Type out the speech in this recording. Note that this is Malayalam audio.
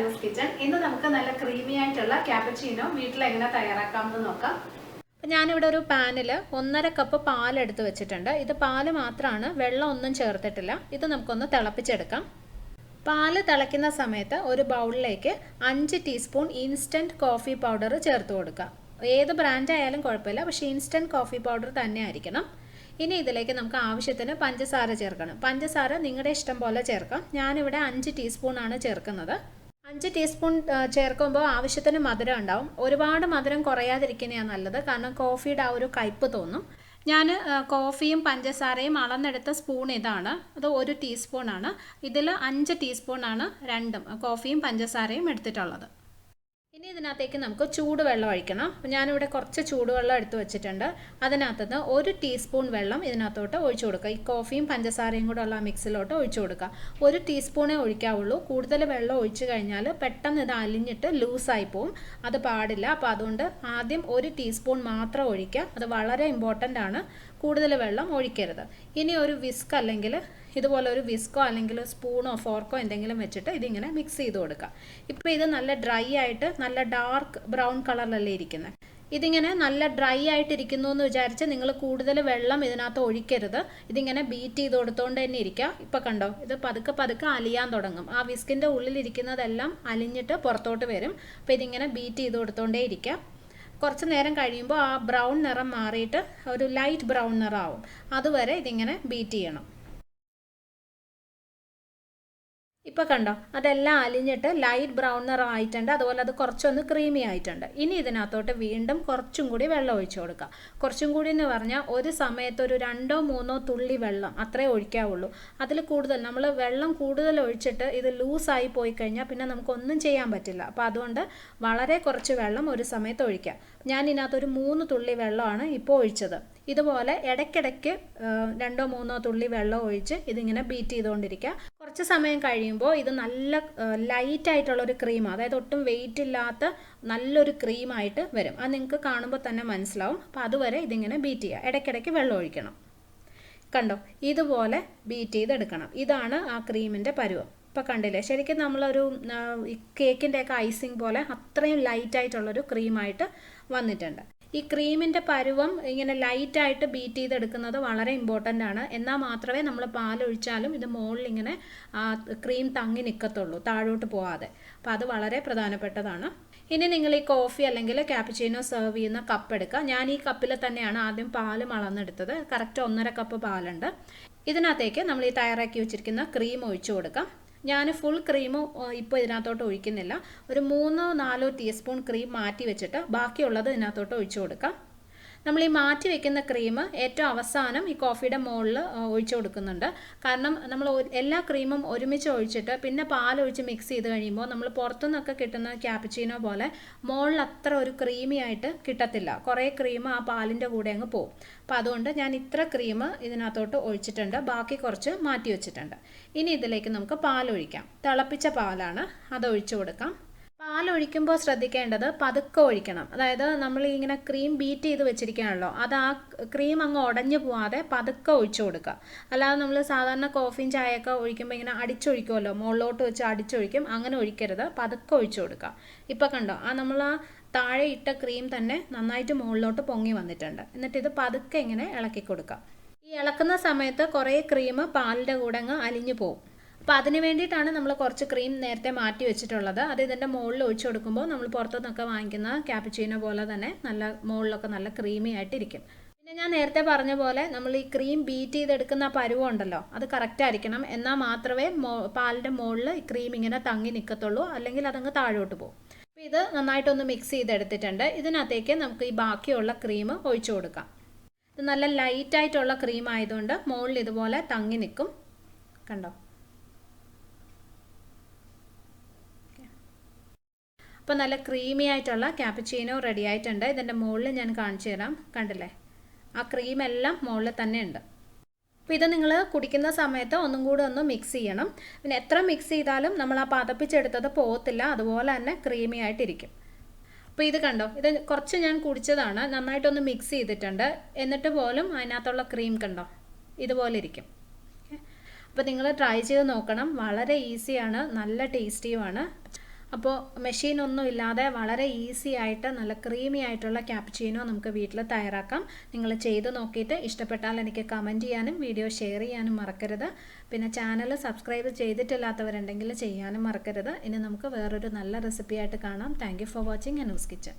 ഷാരൂസ് കിച്ചൺ. ഇന്ന് നമുക്ക് നല്ല ക്രീമി ആയിട്ടുള്ള ക്യാപ്പച്ചീനോ വീട്ടിൽ എങ്ങനെ തയ്യാറാക്കാമെന്ന് നോക്കാം. അപ്പോൾ ഞാനിവിടെ ഒരു പാനിൽ 1.5 കപ്പ് പാലെടുത്ത് വെച്ചിട്ടുണ്ട്. ഇത് പാല് മാത്രമാണ്, വെള്ളം ഒന്നും ചേർത്തിട്ടില്ല. ഇത് നമുക്കൊന്ന് തിളപ്പിച്ചെടുക്കാം. പാല് തിളയ്ക്കുന്ന സമയത്ത് ഒരു ബൗളിലേക്ക് 5 ടീസ്പൂൺ ഇൻസ്റ്റൻറ്റ് കോഫി പൗഡർ ചേർത്ത് കൊടുക്കുക. ഏത് ബ്രാൻഡ് ആയാലും കുഴപ്പമില്ല, പക്ഷേ ഇൻസ്റ്റൻറ്റ് കോഫി പൗഡർ തന്നെ ആയിരിക്കണം. ഇനി ഇതിലേക്ക് നമുക്ക് ആവശ്യത്തിന് പഞ്ചസാര ചേർക്കണം. പഞ്ചസാര നിങ്ങളുടെ ഇഷ്ടം പോലെ ചേർക്കാം. ഞാനിവിടെ 5 ടീസ്പൂണാണ് ചേർക്കുന്നത്. 5 ടീസ്പൂൺ ചേർക്കുമ്പോൾ ആവശ്യത്തിന് മധുരം ഉണ്ടാവും. ഒരുപാട് മധുരം കുറയാതിരിക്കുന്നതാണ് നല്ലത്, കാരണം കോഫിയുടെ ആ ഒരു കയ്പ്പ് തോന്നും. ഞാൻ കോഫിയും പഞ്ചസാരയും അളന്നെടുത്ത സ്പൂൺ ഇതാണ്, അത് 1 ടീസ്പൂണാണ്. ഇതിൽ 5 ടീസ്പൂണാണ് രണ്ടും കോഫിയും പഞ്ചസാരയും എടുത്തിട്ടുള്ളത്. ഇനി ഇതിനകത്തേക്ക് നമുക്ക് ചൂടുവെള്ളം ഒഴിക്കണം. അപ്പോൾ ഞാനിവിടെ കുറച്ച് ചൂടുവെള്ളം എടുത്ത് വെച്ചിട്ടുണ്ട്. അതിനകത്തുനിന്ന് 1 ടീസ്പൂൺ വെള്ളം ഇതിനകത്തോട്ട് ഒഴിച്ചു കൊടുക്കുക. ഈ കോഫിയും പഞ്ചസാരയും കൂടെ ഉള്ള മിക്സിലോട്ട് ഒഴിച്ചു കൊടുക്കുക. 1 ടീസ്പൂണേ ഒഴിക്കാവുള്ളൂ. കൂടുതൽ വെള്ളം ഒഴിച്ചു കഴിഞ്ഞാൽ പെട്ടെന്ന് ഇത് അലിഞ്ഞിട്ട് ലൂസായി പോവും. അത് പാടില്ല. അപ്പോൾ അതുകൊണ്ട് ആദ്യം 1 ടീസ്പൂൺ മാത്രം ഒഴിക്കുക. അത് വളരെ ഇമ്പോർട്ടൻ്റ് ആണ്. കൂടുതൽ വെള്ളം ഒഴിക്കരുത്. ഇനി ഒരു വിസ്ക് അല്ലെങ്കിൽ ഇതുപോലെ ഒരു വിസ്കോ അല്ലെങ്കിൽ സ്പൂണോ ഫോർക്കോ എന്തെങ്കിലും വെച്ചിട്ട് ഇതിങ്ങനെ മിക്സ് ചെയ്ത് കൊടുക്കുക. ഇപ്പോൾ ഇത് നല്ല ഡ്രൈ ആയിട്ട് നല്ല ഡാർക്ക് ബ്രൗൺ കളറിലല്ലേ ഇരിക്കുന്നത്. ഇതിങ്ങനെ നല്ല ഡ്രൈ ആയിട്ടിരിക്കുന്നു എന്ന് വിചാരിച്ച് നിങ്ങൾ കൂടുതൽ വെള്ളം ഇതിനകത്ത് ഒഴിക്കരുത്. ഇതിങ്ങനെ ബീറ്റ് ചെയ്ത് കൊടുത്തുകൊണ്ട് തന്നെ ഇരിക്കുക. ഇപ്പോൾ കണ്ടോ, ഇത് പതുക്കെ പതുക്കെ അലിയാൻ തുടങ്ങും. ആ വിസ്കിൻ്റെ ഉള്ളിലിരിക്കുന്നതെല്ലാം അലിഞ്ഞിട്ട് പുറത്തോട്ട് വരും. അപ്പോൾ ഇതിങ്ങനെ ബീറ്റ് ചെയ്ത് കൊടുത്തുകൊണ്ടേ ഇരിക്കുക. കുറച്ച് നേരം കഴിയുമ്പോൾ ആ ബ്രൗൺ നിറം മാറിയിട്ട് ഒരു ലൈറ്റ് ബ്രൗൺ നിറമാവും. അതുവരെ ഇതിങ്ങനെ ബീറ്റ് ചെയ്യണം. ഇപ്പോൾ കണ്ടോ, അതെല്ലാം അലിഞ്ഞിട്ട് ലൈറ്റ് ബ്രൗൺ നിറം ആയിട്ടുണ്ട്. അതുപോലെ അത് കുറച്ചൊന്ന് ക്രീമി ആയിട്ടുണ്ട്. ഇനി ഇതിനകത്തോട്ട് വീണ്ടും കുറച്ചും കൂടി വെള്ളം ഒഴിച്ചു കൊടുക്കുക. കുറച്ചും കൂടി എന്ന് പറഞ്ഞാൽ ഒരു സമയത്ത് ഒരു 2-3 തുള്ളി വെള്ളം അത്രേ ഒഴിക്കാവുള്ളൂ. അതിൽ കൂടുതൽ നമ്മൾ വെള്ളം കൂടുതൽ ഒഴിച്ചിട്ട് ഇത് ലൂസായി പോയി കഴിഞ്ഞാൽ പിന്നെ നമുക്കൊന്നും ചെയ്യാൻ പറ്റില്ല. അപ്പോൾ അതുകൊണ്ട് വളരെ കുറച്ച് വെള്ളം ഒരു സമയത്ത് ഒഴിക്കുക. ഞാൻ ഇതിനകത്തൊരു 3 തുള്ളി വെള്ളമാണ് ഇപ്പോൾ ഒഴിച്ചത്. ഇതുപോലെ ഇടയ്ക്കിടയ്ക്ക് 2-3 തുള്ളി വെള്ളം ഒഴിച്ച് ഇതിങ്ങനെ ബീറ്റ് ചെയ്തുകൊണ്ടിരിക്കുക. കുറച്ച് സമയം കഴിയുമ്പോൾ ഇത് നല്ല ലൈറ്റായിട്ടുള്ളൊരു ക്രീം, അതായത് ഒട്ടും വെയിറ്റ് ഇല്ലാത്ത നല്ലൊരു ക്രീമായിട്ട് വരും. അത് നിങ്ങൾക്ക് കാണുമ്പോൾ തന്നെ മനസ്സിലാവും. അപ്പോൾ അതുവരെ ഇതിങ്ങനെ ബീറ്റ് ചെയ്യുക. ഇടയ്ക്കിടയ്ക്ക് വെള്ളം ഒഴിക്കണം. കണ്ടോ, ഇതുപോലെ ബീറ്റ് ചെയ്തെടുക്കണം. ഇതാണ് ആ ക്രീമിൻ്റെ പരുവം. ഇപ്പോൾ കണ്ടില്ലേ, ശരിക്കും നമ്മളൊരു കേക്കിൻ്റെയൊക്കെ ഐസിങ് പോലെ അത്രയും ലൈറ്റായിട്ടുള്ളൊരു ക്രീമായിട്ട് വന്നിട്ടുണ്ട്. ഈ ക്രീമിൻ്റെ പരുവം ഇങ്ങനെ ലൈറ്റായിട്ട് ബീറ്റ് ചെയ്തെടുക്കുന്നത് വളരെ ഇമ്പോർട്ടൻ്റ് ആണ്. എന്നാൽ മാത്രമേ നമ്മൾ പാലൊഴിച്ചാലും ഇത് മുകളിൽ ഇങ്ങനെ ക്രീം തങ്ങി നിൽക്കത്തുള്ളൂ, താഴോട്ട് പോകാതെ. അപ്പോൾ അത് വളരെ പ്രധാനപ്പെട്ടതാണ്. ഇനി നിങ്ങൾ ഈ കോഫി അല്ലെങ്കിൽ ക്യാപ്പച്ചീനോ സെർവ് ചെയ്യുന്ന കപ്പ് എടുക്കുക. ഞാൻ ഈ കപ്പിൽ തന്നെയാണ് ആദ്യം പാല് അളന്നെടുത്തത്. കറക്റ്റ് 1.5 കപ്പ് പാലുണ്ട്. ഇതിനകത്തേക്ക് നമ്മൾ ഈ തയ്യാറാക്കി വെച്ചിരിക്കുന്ന ക്രീം ഒഴിച്ചു കൊടുക്കാം. ഞാൻ ഫുൾ ക്രീമും ഇപ്പോൾ ഇതിനകത്തോട്ട് ഒഴിക്കുന്നില്ല. ഒരു 3-4 ടീസ്പൂൺ ക്രീം മാറ്റി വെച്ചിട്ട് ബാക്കിയുള്ളത് ഇതിനകത്തോട്ട് ഒഴിച്ചു കൊടുക്കാം. നമ്മൾ ഈ മാറ്റി വെക്കുന്ന ക്രീം ഏറ്റവും അവസാനം ഈ കോഫിയുടെ മുകളിൽ ഒഴിച്ചു കൊടുക്കുന്നുണ്ട്. കാരണം നമ്മൾ എല്ലാ ക്രീമും ഒരുമിച്ച് ഒഴിച്ചിട്ട് പിന്നെ പാലൊഴിച്ച് മിക്സ് ചെയ്ത് കഴിയുമ്പോൾ നമ്മൾ പുറത്തുനിന്നൊക്കെ കിട്ടുന്ന ക്യാപ്പച്ചീനോ പോലെ മുകളിൽ അത്ര ഒരു ക്രീമി ആയിട്ട് കിട്ടത്തില്ല. കുറേ ക്രീം ആ പാലിൻ്റെ കൂടെ അങ്ങ് പോകും. അപ്പോൾ അതുകൊണ്ട് ഞാൻ ഇത്ര ക്രീം ഇതിനകത്തോട്ട് ഒഴിച്ചിട്ടുണ്ട്. ബാക്കി കുറച്ച് മാറ്റി വെച്ചിട്ടുണ്ട്. ഇനി ഇതിലേക്ക് നമുക്ക് പാലൊഴിക്കാം. തിളപ്പിച്ച പാലാണ്, അത് ഒഴിച്ചു കൊടുക്കാം. പാലൊഴിക്കുമ്പോൾ ശ്രദ്ധിക്കേണ്ടത് പതുക്കെ ഒഴിക്കണം. അതായത് നമ്മൾ ഇങ്ങനെ ക്രീം ബീറ്റ് ചെയ്ത് വെച്ചിരിക്കുകയാണല്ലോ, അത് ആ ക്രീം അങ്ങ് ഉടഞ്ഞു പോവാതെ പതുക്കെ ഒഴിച്ചു കൊടുക്കുക. അല്ലാതെ നമ്മൾ സാധാരണ കോഫിയും ചായയൊക്കെ ഒഴിക്കുമ്പോൾ ഇങ്ങനെ അടിച്ചൊഴിക്കുമല്ലോ, മുകളിലോട്ട് വെച്ച് അടിച്ചൊഴിക്കും. അങ്ങനെ ഒഴിക്കരുത്, പതുക്കെ ഒഴിച്ചു കൊടുക്കുക. ഇപ്പോൾ കണ്ടോ, നമ്മൾ ആ താഴെ ഇട്ട ക്രീം തന്നെ നന്നായിട്ട് മുകളിലോട്ട് പൊങ്ങി വന്നിട്ടുണ്ട്. എന്നിട്ട് ഇത് പതുക്കെ ഇങ്ങനെ ഇളക്കി കൊടുക്കുക. ഈ ഇളക്കുന്ന സമയത്ത് കുറേ ക്രീം പാലിൻ്റെ കൂടെ അങ്ങ് അലിഞ്ഞു പോകും. അപ്പോൾ അതിന് വേണ്ടിയിട്ടാണ് നമ്മൾ കുറച്ച് ക്രീം നേരത്തെ മാറ്റി വെച്ചിട്ടുള്ളത്. അത് ഇതിൻ്റെ മുകളിൽ ഒഴിച്ചു കൊടുക്കുമ്പോൾ നമ്മൾ പുറത്തുനിന്നൊക്കെ വാങ്ങിക്കുന്ന ക്യാപ്പച്ചീനോ പോലെ തന്നെ നല്ല മുകളിലൊക്കെ നല്ല ക്രീമി ആയിട്ടിരിക്കും. പിന്നെ ഞാൻ നേരത്തെ പറഞ്ഞ പോലെ നമ്മൾ ഈ ക്രീം ബീറ്റ് ചെയ്തെടുക്കുന്ന പരുവം ഉണ്ടല്ലോ, അത് കറക്റ്റ് ആയിരിക്കണം. എന്നാൽ മാത്രമേ പാലിൻ്റെ മുകളിൽ ഈ ക്രീം ഇങ്ങനെ തങ്ങി നിൽക്കത്തുള്ളൂ, അല്ലെങ്കിൽ അതങ്ങ് താഴോട്ട് പോകും. അപ്പോൾ ഇത് നന്നായിട്ടൊന്ന് മിക്സ് ചെയ്തെടുത്തിട്ടുണ്ട്. ഇതിനകത്തേക്ക് നമുക്ക് ഈ ബാക്കിയുള്ള ക്രീം ഒഴിച്ചു കൊടുക്കാം. ഇത് നല്ല ലൈറ്റായിട്ടുള്ള ക്രീം ആയതുകൊണ്ട് മുകളിൽ ഇതുപോലെ തങ്ങി നിൽക്കും. കണ്ടോ, അപ്പോൾ നല്ല ക്രീമി ആയിട്ടുള്ള ക്യാപ്പച്ചീനോ റെഡി ആയിട്ടുണ്ട്. ഇതിൻ്റെ മുകളിൽ ഞാൻ കാണിച്ചു തരാം. കണ്ടില്ലേ, ആ ക്രീം എല്ലാം മുകളിൽ തന്നെ ഉണ്ട്. അപ്പോൾ ഇത് നിങ്ങൾ കുടിക്കുന്ന സമയത്ത് ഒന്നും കൂടി ഒന്ന് മിക്സ് ചെയ്യണം. പിന്നെ എത്ര മിക്സ് ചെയ്താലും നമ്മൾ ആ പതപ്പിച്ചെടുത്തത് പോകത്തില്ല, അതുപോലെ തന്നെ ക്രീമി ആയിട്ടിരിക്കും. അപ്പോൾ ഇത് കണ്ടോ, ഇത് കുറച്ച് ഞാൻ കുടിച്ചതാണ്, നന്നായിട്ടൊന്ന് മിക്സ് ചെയ്തിട്ടുണ്ട്. എന്നിട്ട് പോലും അതിനകത്തുള്ള ക്രീം കണ്ടോ, ഇതുപോലെ ഇരിക്കും. അപ്പോൾ നിങ്ങൾ ട്രൈ ചെയ്ത് നോക്കണം. വളരെ ഈസിയാണ്, നല്ല ടേസ്റ്റിയുമാണ്. അപ്പോൾ മെഷീനൊന്നും ഇല്ലാതെ വളരെ ഈസി ആയിട്ട് നല്ല ക്രീമി ആയിട്ടുള്ള ക്യാപ്പുച്ചീനോ നമുക്ക് വീട്ടിൽ തയ്യാറാക്കാം. നിങ്ങൾ ചെയ്ത് നോക്കിയിട്ട് ഇഷ്ടപ്പെട്ടാൽ എനിക്ക് കമൻറ്റ് ചെയ്യാനും വീഡിയോ ഷെയർ ചെയ്യാനും മറക്കരുത്. പിന്നെ ചാനൽ സബ്സ്ക്രൈബ് ചെയ്തിട്ടില്ലാത്തവരുണ്ടെങ്കിൽ ചെയ്യാനും മറക്കരുത്. ഇനി നമുക്ക് വേറൊരു നല്ല റെസിപ്പി ആയിട്ട് കാണാം. Thank you for watching Anu's kitchen.